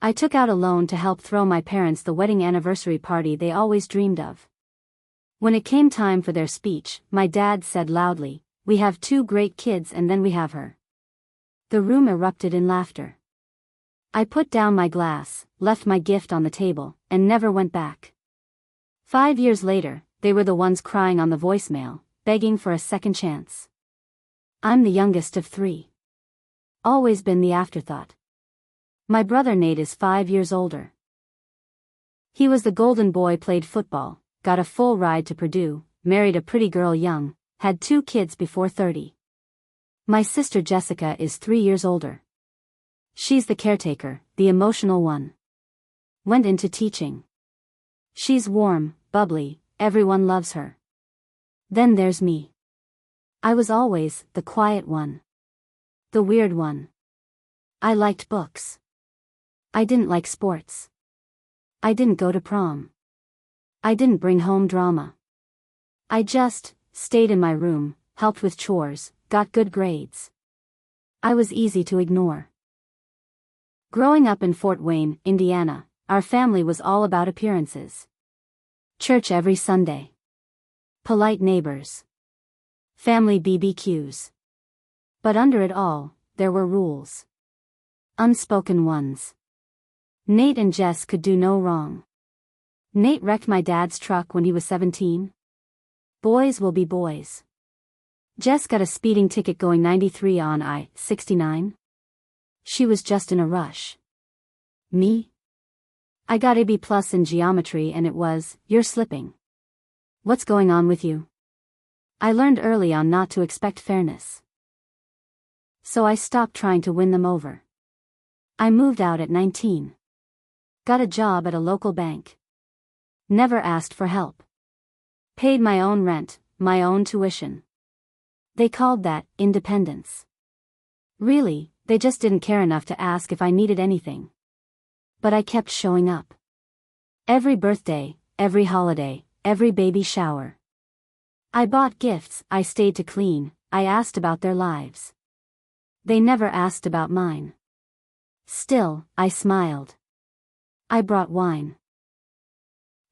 I took out a loan to help throw my parents the wedding anniversary party they always dreamed of. When it came time for their speech, my dad said loudly, "We have two great kids and then we have her." The room erupted in laughter. I put down my glass, left my gift on the table, and never went back. 5 years later, they were the ones crying on the voicemail, begging for a second chance. I'm the youngest of 3. Always been the afterthought. My brother Nate is 5 years older. He was the golden boy, played football, got a full ride to Purdue, married a pretty girl young, had 2 kids before 30. My sister Jessica is 3 years older. She's the caretaker, the emotional one. Went into teaching. She's warm, bubbly, everyone loves her. Then there's me. I was always the quiet one. The weird one. I liked books. I didn't like sports. I didn't go to prom. I didn't bring home drama. I just stayed in my room, helped with chores, got good grades. I was easy to ignore. Growing up in Fort Wayne, Indiana, our family was all about appearances. Church every Sunday. Polite neighbors. Family BBQs. But under it all, there were rules. Unspoken ones. Nate and Jess could do no wrong. Nate wrecked my dad's truck when he was 17. Boys will be boys. Jess got a speeding ticket going 93 on I-69. She was just in a rush. Me? I got a B+ in geometry and it was, "You're slipping. What's going on with you?" I learned early on not to expect fairness. So I stopped trying to win them over. I moved out at 19. Got a job at a local bank. Never asked for help. Paid my own rent, my own tuition. They called that independence. Really, they just didn't care enough to ask if I needed anything. But I kept showing up. Every birthday, every holiday, every baby shower. I bought gifts, I stayed to clean, I asked about their lives. They never asked about mine. Still, I smiled. I brought wine.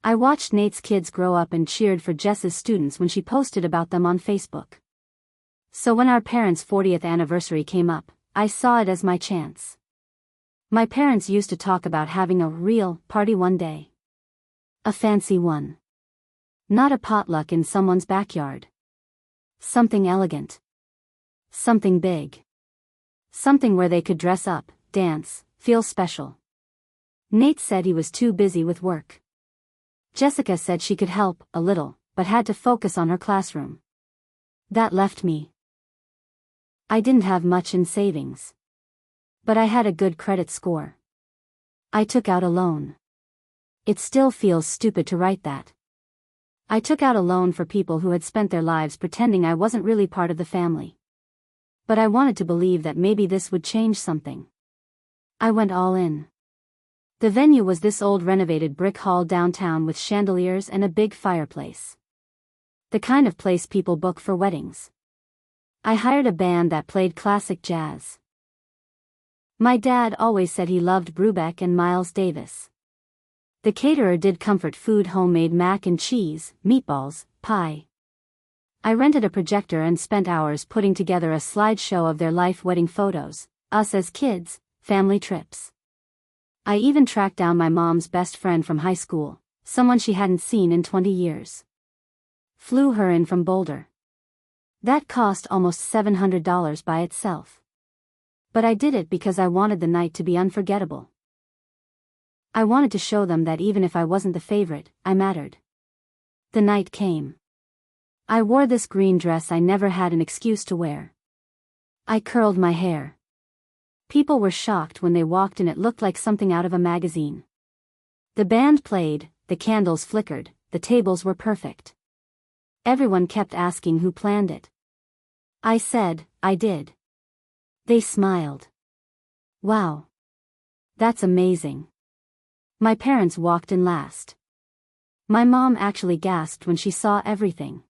I watched Nate's kids grow up and cheered for Jess's students when she posted about them on Facebook. So when our parents' 40th anniversary came up, I saw it as my chance. My parents used to talk about having a real party one day. A fancy one. Not a potluck in someone's backyard. Something elegant. Something big. Something where they could dress up, dance, feel special. Nate said he was too busy with work. Jessica said she could help a little, but had to focus on her classroom. That left me. I didn't have much in savings. But I had a good credit score. I took out a loan. It still feels stupid to write that. I took out a loan for people who had spent their lives pretending I wasn't really part of the family. But I wanted to believe that maybe this would change something. I went all in. The venue was this old renovated brick hall downtown with chandeliers and a big fireplace. The kind of place people book for weddings. I hired a band that played classic jazz. My dad always said he loved Brubeck and Miles Davis. The caterer did comfort food, homemade mac and cheese, meatballs, pie. I rented a projector and spent hours putting together a slideshow of their life wedding photos, us as kids, family trips. I even tracked down my mom's best friend from high school, someone she hadn't seen in 20 years. Flew her in from Boulder. That cost almost $700 by itself. But I did it because I wanted the night to be unforgettable. I wanted to show them that even if I wasn't the favorite, I mattered. The night came. I wore this green dress I never had an excuse to wear. I curled my hair. People were shocked when they walked in. It looked like something out of a magazine. The band played, the candles flickered, the tables were perfect. Everyone kept asking who planned it. I said, I did. They smiled. Wow. That's amazing. My parents walked in last. My mom actually gasped when she saw everything.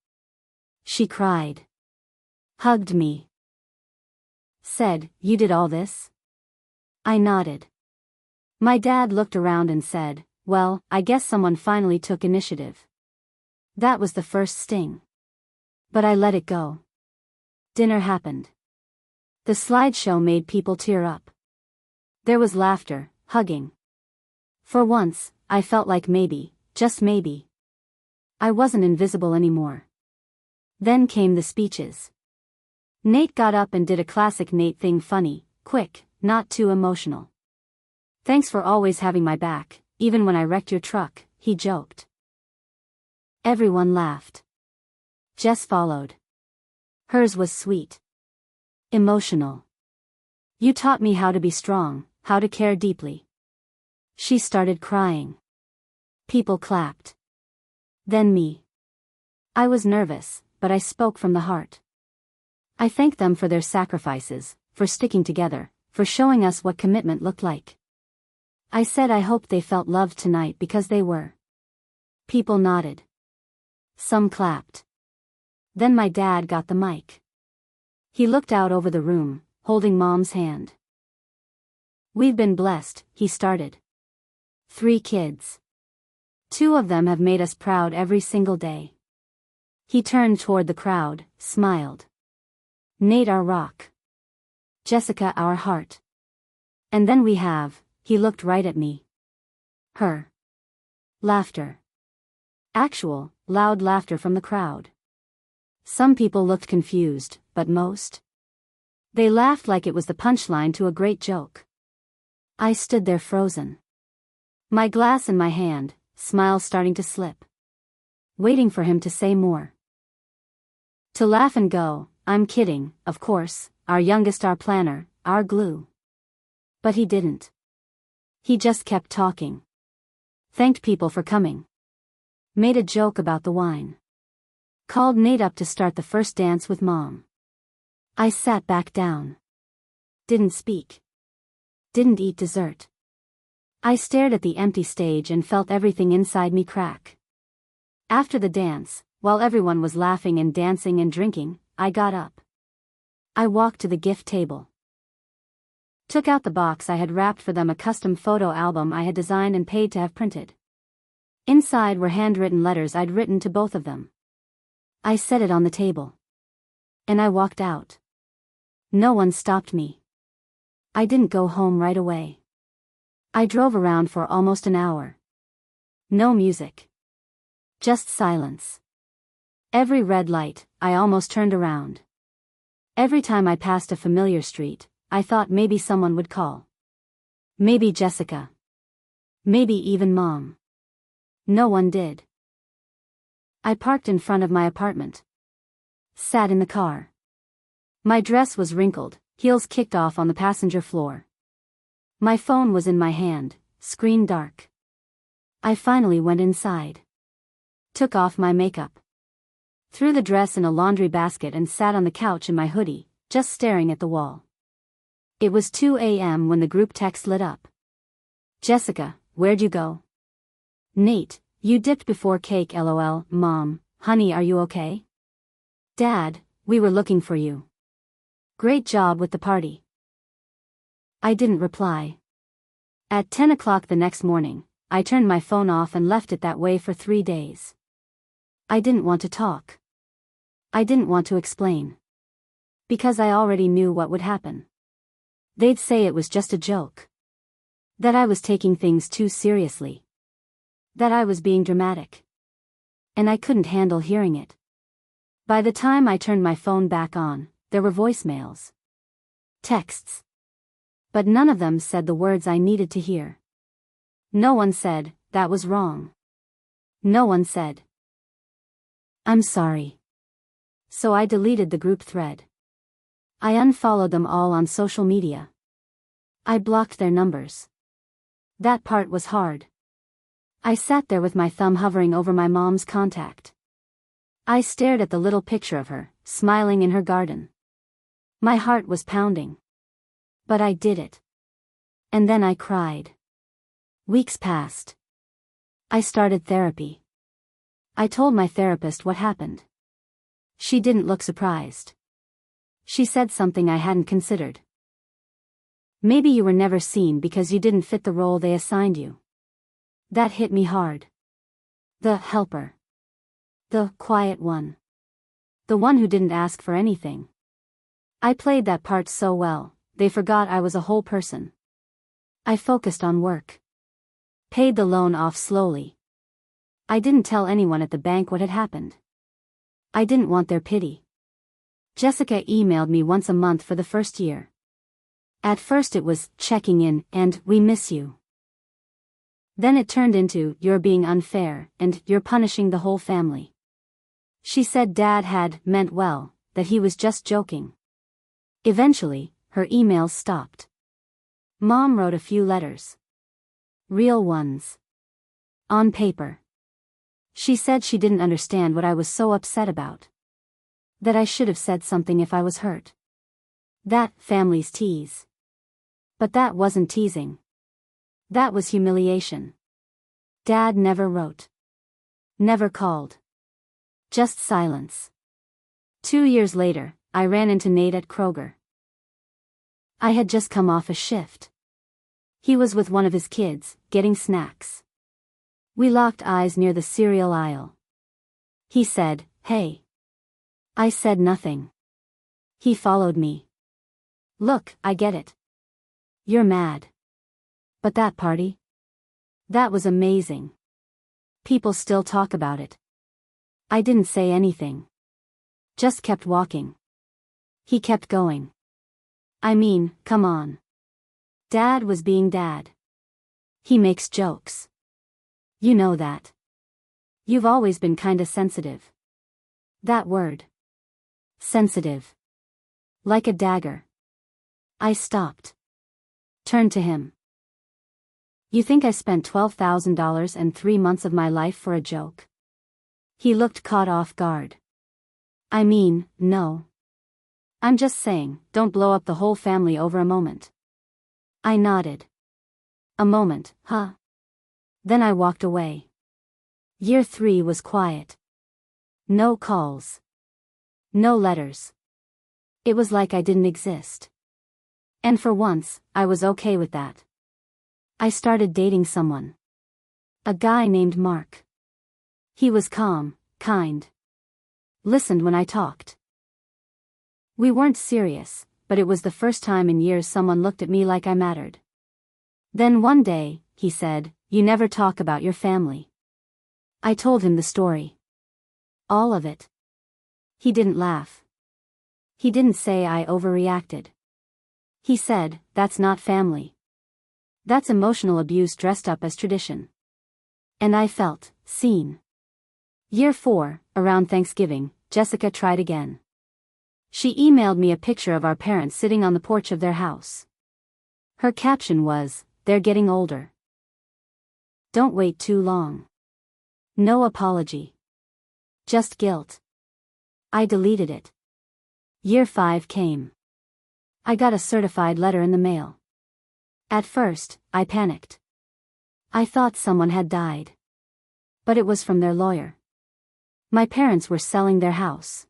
She cried. Hugged me. Said, "You did all this?" I nodded. My dad looked around and said, "Well, I guess someone finally took initiative." That was the first sting. But I let it go. Dinner happened. The slideshow made people tear up. There was laughter, hugging. For once, I felt like maybe, just maybe, I wasn't invisible anymore. Then came the speeches. Nate got up and did a classic Nate thing, funny, quick, not too emotional. "Thanks for always having my back, even when I wrecked your truck," he joked. Everyone laughed. Jess followed. Hers was sweet. Emotional. "You taught me how to be strong, how to care deeply." She started crying. People clapped. Then me. I was nervous, but I spoke from the heart. I thanked them for their sacrifices, for sticking together, for showing us what commitment looked like. I said I hoped they felt loved tonight because they were. People nodded. Some clapped. Then my dad got the mic. He looked out over the room, holding Mom's hand. "We've been blessed," he started. 3 kids. 2 of them have made us proud every single day." He turned toward the crowd, smiled. "Nate, our rock. Jessica, our heart. And then we have," he looked right at me. "Her." Laughter. Actual, loud laughter from the crowd. Some people looked confused, but most, they laughed like it was the punchline to a great joke. I stood there frozen. My glass in my hand, smile starting to slip. Waiting for him to say more. To laugh and go, "I'm kidding, of course, our youngest, our planner, our glue." But he didn't. He just kept talking. Thanked people for coming. Made a joke about the wine. Called Nate up to start the first dance with Mom. I sat back down. Didn't speak. Didn't eat dessert. I stared at the empty stage and felt everything inside me crack. After the dance, while everyone was laughing and dancing and drinking, I got up. I walked to the gift table. Took out the box I had wrapped for them, a custom photo album I had designed and paid to have printed. Inside were handwritten letters I'd written to both of them. I set it on the table. And I walked out. No one stopped me. I didn't go home right away. I drove around for almost an hour. No music. Just silence. Every red light, I almost turned around. Every time I passed a familiar street, I thought maybe someone would call. Maybe Jessica. Maybe even Mom. No one did. I parked in front of my apartment. Sat in the car. My dress was wrinkled, heels kicked off on the passenger floor. My phone was in my hand, screen dark. I finally went inside. Took off my makeup. Threw the dress in a laundry basket and sat on the couch in my hoodie, just staring at the wall. It was 2 a.m. when the group text lit up. "Jessica, where'd you go?" "Nate, you dipped before cake, lol. Mom, honey, are you okay?" "Dad, we were looking for you. Great job with the party." I didn't reply. At 10 o'clock the next morning, I turned my phone off and left it that way for 3 days. I didn't want to talk. I didn't want to explain. Because I already knew what would happen. They'd say it was just a joke. That I was taking things too seriously. That I was being dramatic. And I couldn't handle hearing it. By the time I turned my phone back on, there were voicemails. Texts. But none of them said the words I needed to hear. No one said, "That was wrong." No one said, "I'm sorry." So I deleted the group thread. I unfollowed them all on social media. I blocked their numbers. That part was hard. I sat there with my thumb hovering over my mom's contact. I stared at the little picture of her, smiling in her garden. My heart was pounding. But I did it. And then I cried. Weeks passed. I started therapy. I told my therapist what happened. She didn't look surprised. She said something I hadn't considered. Maybe you were never seen because you didn't fit the role they assigned you. That hit me hard. The helper. The quiet one. The one who didn't ask for anything. I played that part so well, they forgot I was a whole person. I focused on work. Paid the loan off slowly. I didn't tell anyone at the bank what had happened. I didn't want their pity. Jessica emailed me once a month for the first year. At first it was, checking in, and, we miss you. Then it turned into, you're being unfair, and, you're punishing the whole family. She said Dad had meant well, that he was just joking. Eventually, her emails stopped. Mom wrote a few letters. Real ones. On paper. She said she didn't understand what I was so upset about. That I should have said something if I was hurt. That, families tease. But that wasn't teasing. That was humiliation. Dad never wrote. Never called. Just silence. 2 years later, I ran into Nate at Kroger. I had just come off a shift. He was with one of his kids, getting snacks. We locked eyes near the cereal aisle. He said, "Hey." I said nothing. He followed me. "Look, I get it. You're mad. But that party? That was amazing. People still talk about it." I didn't say anything. Just kept walking. He kept going. I mean, come on. Dad was being Dad. He makes jokes. You know that. You've always been kinda sensitive. That word. Sensitive. Like a dagger. I stopped. Turned to him. You think I spent $12,000 and 3 months of my life for a joke? He looked caught off guard. I mean, no. I'm just saying, don't blow up the whole family over a moment. I nodded. A moment, huh? Then I walked away. Year 3 was quiet. No calls. No letters. It was like I didn't exist. And for once, I was okay with that. I started dating someone. A guy named Mark. He was calm, kind. Listened when I talked. We weren't serious, but it was the first time in years someone looked at me like I mattered. Then one day, he said, "You never talk about your family." I told him the story. All of it. He didn't laugh. He didn't say I overreacted. He said, "That's not family. That's emotional abuse dressed up as tradition." And I felt seen. Year 4, around Thanksgiving, Jessica tried again. She emailed me a picture of our parents sitting on the porch of their house. Her caption was, "They're getting older. Don't wait too long." No apology. Just guilt. I deleted it. Year 5 came. I got a certified letter in the mail. At first, I panicked. I thought someone had died. But it was from their lawyer. My parents were selling their house.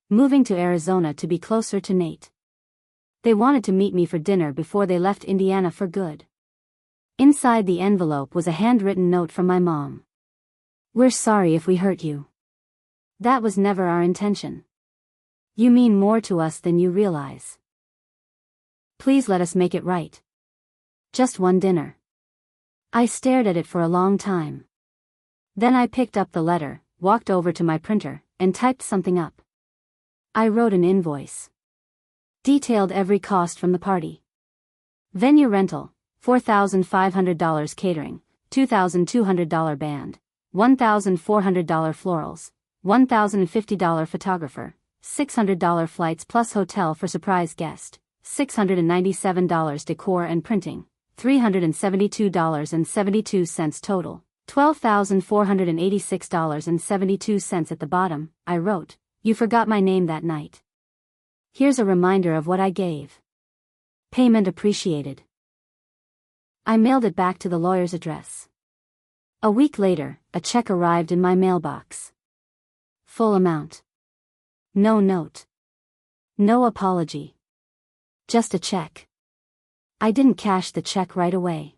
Moving to Arizona to be closer to Nate. They wanted to meet me for dinner before they left Indiana for good. Inside the envelope was a handwritten note from my mom. "We're sorry if we hurt you. That was never our intention. You mean more to us than you realize. Please let us make it right. Just one dinner." I stared at it for a long time. Then I picked up the letter, walked over to my printer, and typed something up. I wrote an invoice. Detailed every cost from the party. Venue rental, $4,500 catering, $2,200 band, $1,400 florals, $1,050 photographer, $600 flights plus hotel for surprise guest, $697 decor and printing, $372.72 total, $12,486.72 at the bottom. I wrote, "You forgot my name that night. Here's a reminder of what I gave. Payment appreciated." I mailed it back to the lawyer's address. A week later, a check arrived in my mailbox. Full amount. No note. No apology. Just a check. I didn't cash the check right away.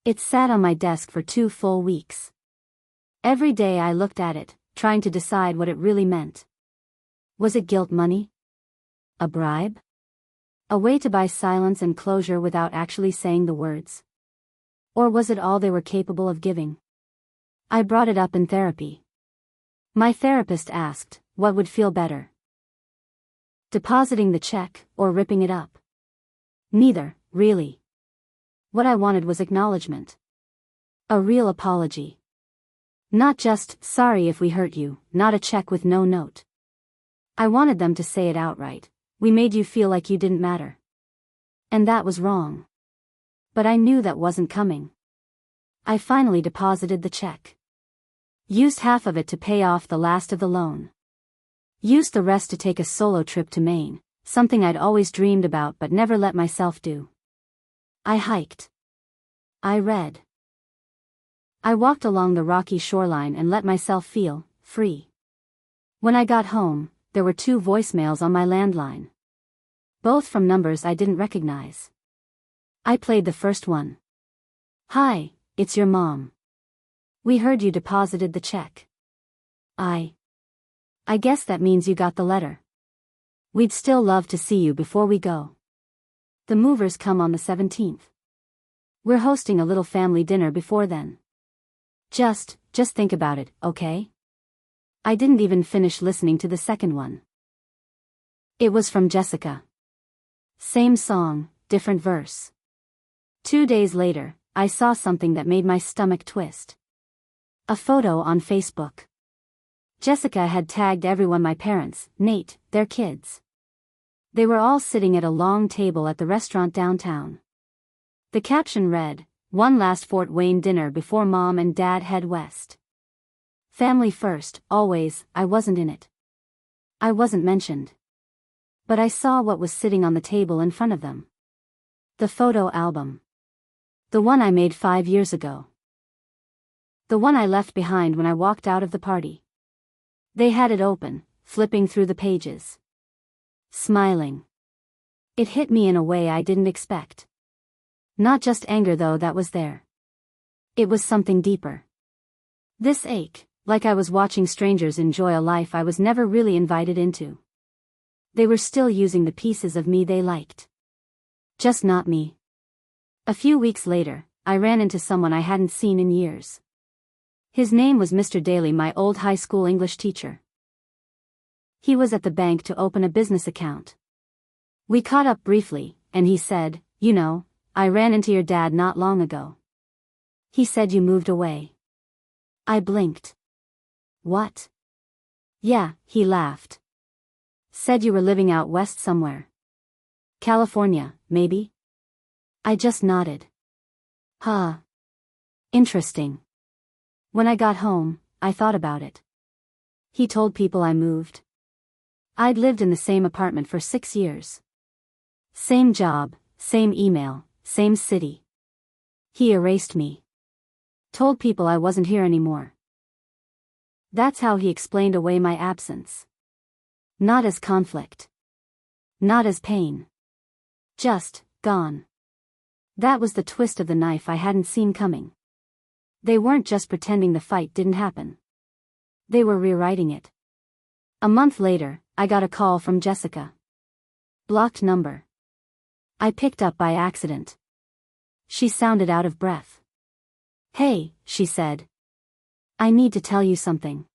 It sat on my desk for 2 full weeks. Every day I looked at it, trying to decide what it really meant. Was it guilt money? A bribe? A way to buy silence and closure without actually saying the words? Or was it all they were capable of giving? I brought it up in therapy. My therapist asked, what would feel better? Depositing the check, or ripping it up? Neither, really. What I wanted was acknowledgement. A real apology. Not just, sorry if we hurt you, not a check with no note. I wanted them to say it outright. We made you feel like you didn't matter. And that was wrong. But I knew that wasn't coming. I finally deposited the check. Used half of it to pay off the last of the loan. Used the rest to take a solo trip to Maine, something I'd always dreamed about but never let myself do. I hiked. I read. I walked along the rocky shoreline and let myself feel free. When I got home, there were 2 voicemails on my landline. Both from numbers I didn't recognize. I played the first one. Hi, it's your mom. We heard you deposited the check. I guess that means you got the letter. We'd still love to see you before we go. The movers come on the 17th. We're hosting a little family dinner before then. Just think about it, okay? I didn't even finish listening to the second one. It was from Jessica. Same song, different verse. 2 days later, I saw something that made my stomach twist. A photo on Facebook. Jessica had tagged everyone, my parents, Nate, their kids. They were all sitting at a long table at the restaurant downtown. The caption read, "One last Fort Wayne dinner before Mom and Dad head west. Family first, always." I wasn't in it. I wasn't mentioned. But I saw what was sitting on the table in front of them. The photo album. The one I made 5 years ago. The one I left behind when I walked out of the party. They had it open, flipping through the pages. Smiling. It hit me in a way I didn't expect. Not just anger though that was there. It was something deeper. This ache, like I was watching strangers enjoy a life I was never really invited into. They were still using the pieces of me they liked. Just not me. A few weeks later, I ran into someone I hadn't seen in years. His name was Mr. Daly, my old high school English teacher. He was at the bank to open a business account. We caught up briefly, and he said, "You know, I ran into your dad not long ago. He said you moved away." I blinked. "What?" "Yeah," he laughed. "Said you were living out west somewhere. California, maybe?" I just nodded. Huh. Interesting. When I got home, I thought about it. He told people I moved. I'd lived in the same apartment for 6 years. Same job, same email, same city. He erased me. Told people I wasn't here anymore. That's how he explained away my absence. Not as conflict. Not as pain. Just, gone. That was the twist of the knife I hadn't seen coming. They weren't just pretending the fight didn't happen. They were rewriting it. A month later, I got a call from Jessica. Blocked number. I picked up by accident. She sounded out of breath. "Hey," she said. "I need to tell you something."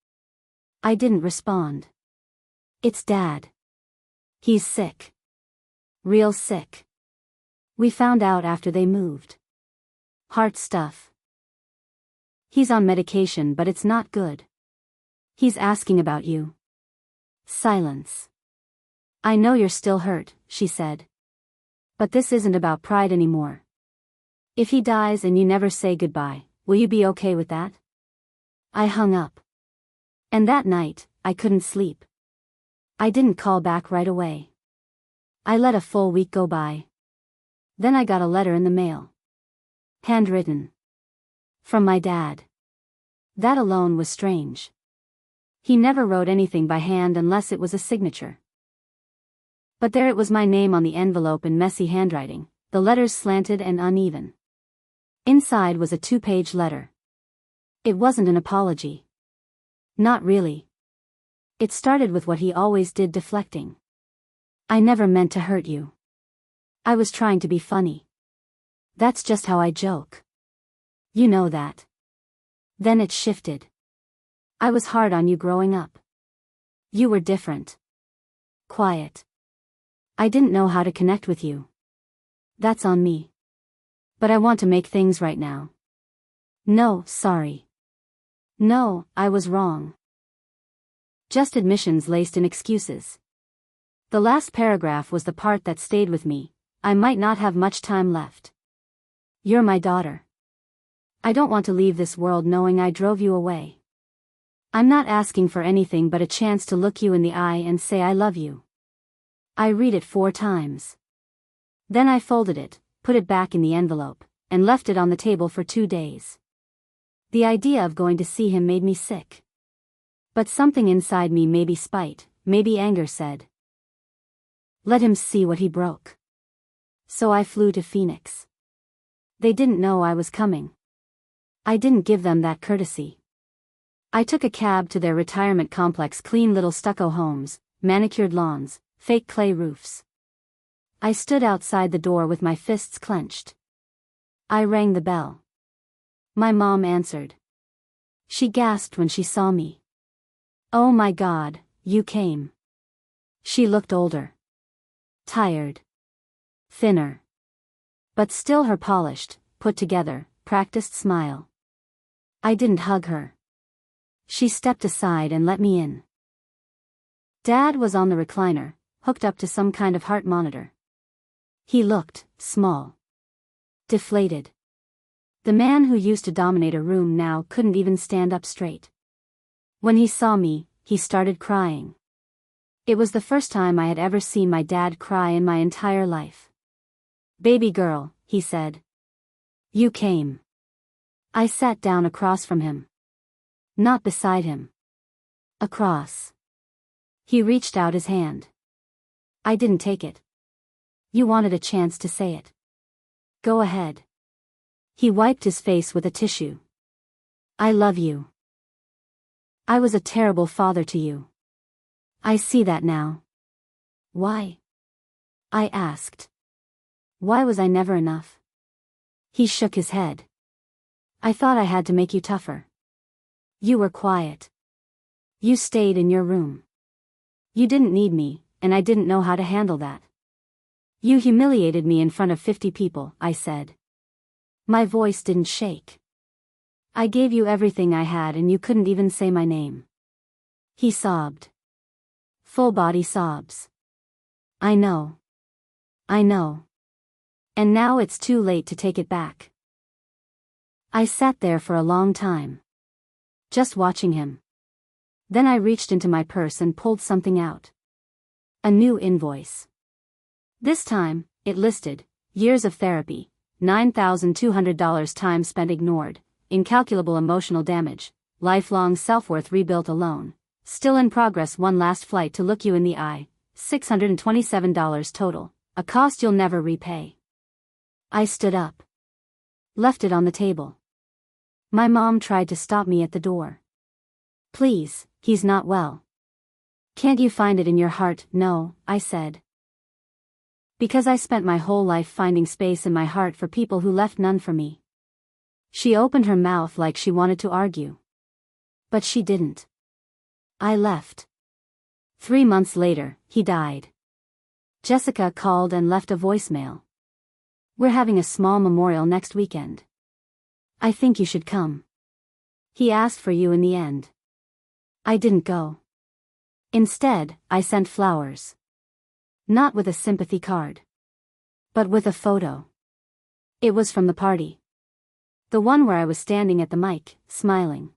I didn't respond. "It's Dad. He's sick. Real sick. We found out after they moved. Heart stuff. He's on medication but it's not good. He's asking about you." Silence. "I know you're still hurt," she said. "But this isn't about pride anymore. If he dies and you never say goodbye, will you be okay with that?" I hung up. And that night, I couldn't sleep. I didn't call back right away. I let a full week go by. Then I got a letter in the mail. Handwritten. From my dad. That alone was strange. He never wrote anything by hand unless it was a signature. But there it was, my name on the envelope in messy handwriting, the letters slanted and uneven. Inside was a 2-page letter. It wasn't an apology. Not really. It started with what he always did, deflecting. I never meant to hurt you. I was trying to be funny. That's just how I joke. You know that. Then it shifted. I was hard on you growing up. You were different. Quiet. I didn't know how to connect with you. That's on me. But I want to make things right now. No, sorry. No, I was wrong. Just admissions laced in excuses. The last paragraph was the part that stayed with me. I might not have much time left. You're my daughter. I don't want to leave this world knowing I drove you away. I'm not asking for anything but a chance to look you in the eye and say I love you. I read it 4 times. Then I folded it, put it back in the envelope, and left it on the table for 2 days. The idea of going to see him made me sick. But something inside me, maybe spite, maybe anger, said, let him see what he broke. So I flew to Phoenix. They didn't know I was coming. I didn't give them that courtesy. I took a cab to their retirement complex, clean little stucco homes, manicured lawns, fake clay roofs. I stood outside the door with my fists clenched. I rang the bell. My mom answered. She gasped when she saw me. Oh my God, you came. She looked older. Tired. Thinner. But still her polished, put together, practiced smile. I didn't hug her. She stepped aside and let me in. Dad was on the recliner, hooked up to some kind of heart monitor. He looked small. Deflated. The man who used to dominate a room now couldn't even stand up straight. When he saw me, he started crying. It was the first time I had ever seen my dad cry in my entire life. Baby girl, he said. You came. I sat down across from him. Not beside him. Across. He reached out his hand. I didn't take it. You wanted a chance to say it. Go ahead. He wiped his face with a tissue. I love you. I was a terrible father to you. I see that now. Why? I asked. Why was I never enough? He shook his head. I thought I had to make you tougher. You were quiet. You stayed in your room. You didn't need me, and I didn't know how to handle that. You humiliated me in front of 50 people, I said. My voice didn't shake. I gave you everything I had and you couldn't even say my name. He sobbed. Full body sobs. I know. I know. And now it's too late to take it back. I sat there for a long time. Just watching him. Then I reached into my purse and pulled something out. A new invoice. This time, it listed, years of therapy, $9,200 time spent ignored, incalculable emotional damage, lifelong self-worth rebuilt alone, still in progress, one last flight to look you in the eye, $627 total, a cost you'll never repay. I stood up. Left it on the table. My mom tried to stop me at the door. Please, he's not well. Can't you find it in your heart? No, I said. Because I spent my whole life finding space in my heart for people who left none for me. She opened her mouth like she wanted to argue. But she didn't. I left. 3 months later, he died. Jessica called and left a voicemail. We're having a small memorial next weekend. I think you should come. He asked for you in the end. I didn't go. Instead, I sent flowers. Not with a sympathy card. But with a photo. It was from the party. The one where I was standing at the mic, smiling.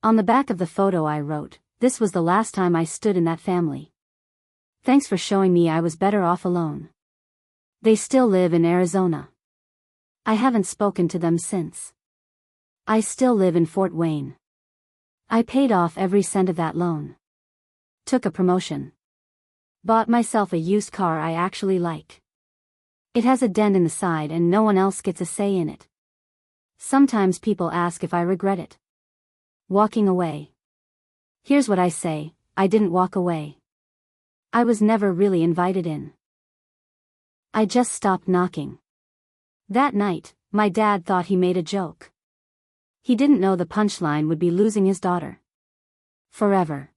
On the back of the photo I wrote, this was the last time I stood in that family. Thanks for showing me I was better off alone. They still live in Arizona. I haven't spoken to them since. I still live in Fort Wayne. I paid off every cent of that loan. Took a promotion. Bought myself a used car I actually like. It has a dent in the side and no one else gets a say in it. Sometimes people ask if I regret it. Walking away. Here's what I say, I didn't walk away. I was never really invited in. I just stopped knocking. That night, my dad thought he made a joke. He didn't know the punchline would be losing his daughter. Forever.